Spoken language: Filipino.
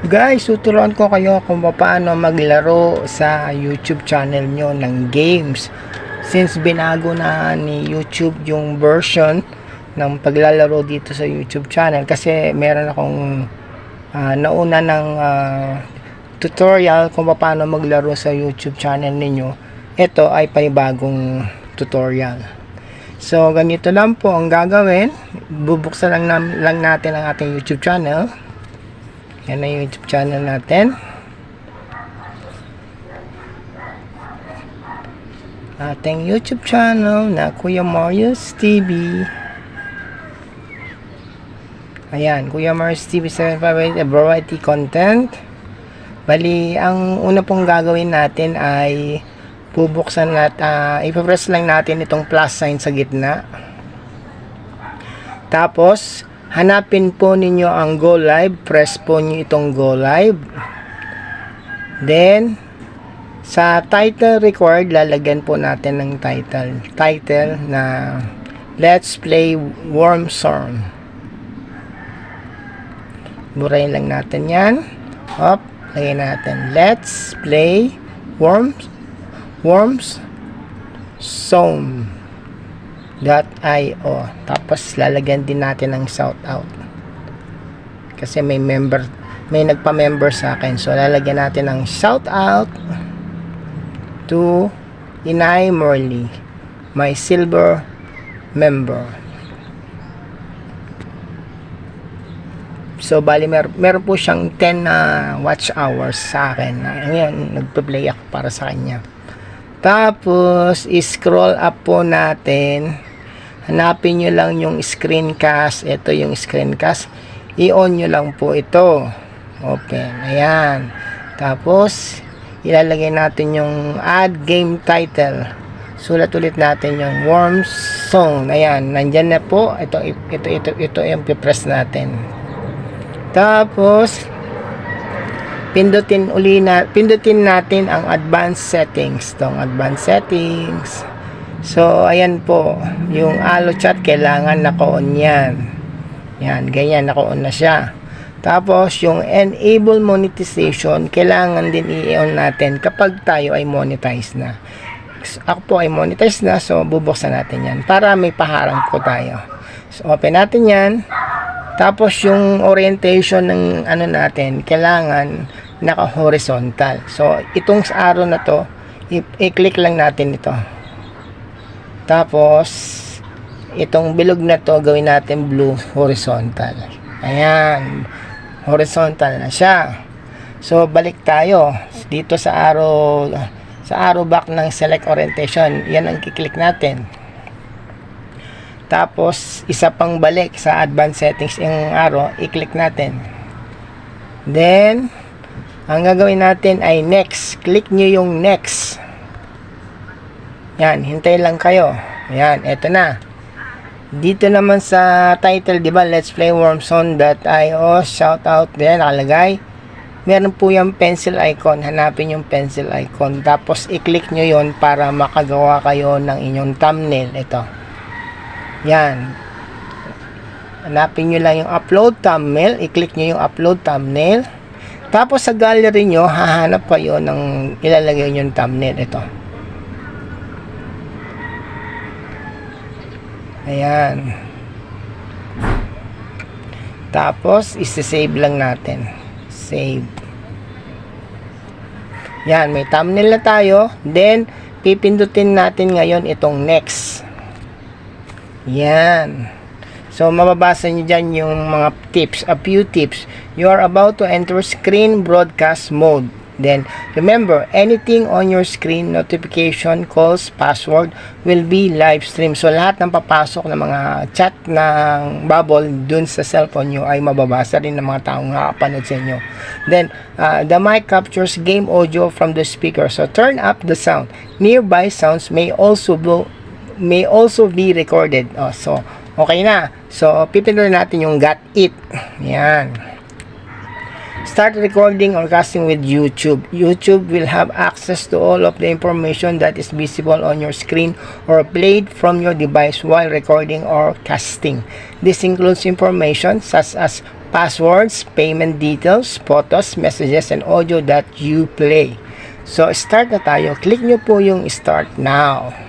Guys, tuturuan ko kayo kung paano maglaro sa YouTube channel nyo ng games. Since binago na ni YouTube yung version ng paglalaro dito sa YouTube channel, kasi meron akong nauna ng tutorial kung paano maglaro sa YouTube channel ninyo. Ito ay panibagong tutorial. So, ganito lang po ang gagawin. Bubuksan lang natin ang ating YouTube channel. Yan na yung YouTube channel natin. Ating YouTube channel na Kuya Marius TV. Ayan, Kuya Marius TV 758, variety content. Bali, ang una pong gagawin natin ay bubuksan ipapress lang natin itong plus sign sa gitna. Tapos, hanapin po ninyo ang Go Live. Press po nyo itong Go Live. Then, sa title required, lalagyan po natin ng title na Let's Play Worm Song. Burayin lang natin yan. Up, lagyan natin Let's Play Worms Song .io. Tapos lalagyan din natin ng shout out kasi may nagpa-member sa akin, so lalagyan natin ng shout out to Inay Morley, my silver member. So bali meron po siyang 10 watch hours sa akin. Ngayon nagpe-play ako para sa kanya. Tapos scroll up po natin. Hanapin nyo lang yung screencast. Ito yung screencast. I-on nyo lang po ito. Open. Ayan. Tapos, ilalagay natin yung add game title. Sulat ulit natin yung Worm Song. Ayan. Nandyan na po. Ito yung pipress natin. Tapos, pindutin natin ang advanced settings. Itong advanced settings. So, ayan po, yung Allo Chat, kailangan naka-on yan. Yan, ganyan, naka-on na siya. Tapos, yung Enable Monetization, kailangan din i-on natin kapag tayo ay monetize na. Ako po ay monetize na, so bubuksan natin yan para may paharang po tayo. So, open natin yan. Tapos, yung orientation ng natin, kailangan naka-horizontal. So, itong arrow na to, i-click lang natin ito. Tapos, itong bilog na to, gawin natin blue horizontal. Ayan. Horizontal na siya. So, balik tayo. Dito sa arrow back ng select orientation. Yan ang kiklik natin. Tapos, isa pang balik sa advanced settings yung arrow, i-click natin. Then, ang gagawin natin ay next. Click nyo yung next. Yan, hintay lang kayo. Yan, eto na. Dito naman sa title, di ba, Let's Play Wormsong.io, shout out din, nakalagay. Meron po yung pencil icon. Hanapin yung pencil icon. Tapos, i-click nyo yon para makagawa kayo ng inyong thumbnail. Ito. Yan. Hanapin nyo lang yung upload thumbnail. I-click nyo yung upload thumbnail. Tapos, sa gallery nyo, hahanap kayo ng ilalagay yung thumbnail. Ito. Ayan. Tapos, isi-save lang natin. Save. Yan, may thumbnail na tayo. Then, pipindutin natin ngayon itong next. Yan. So, mababasa nyo dyan yung mga tips, a few tips. You are about to enter screen broadcast mode. Then, remember, anything on your screen, notification, calls, password, will be live stream. So, lahat ng papasok na mga chat ng bubble dun sa cellphone nyo ay mababasa rin ng mga taong nakapanood sa inyo. Then, the mic captures game audio from the speaker. So, turn up the sound. Nearby sounds may also be recorded. So, okay na. So, pipindutin natin yung got it. Yan. Start recording or casting with YouTube. YouTube will have access to all of the information that is visible on your screen or played from your device while recording or casting. This includes information such as passwords, payment details, photos, messages, and audio that you play. So, start na tayo. Click nyo po yung start now.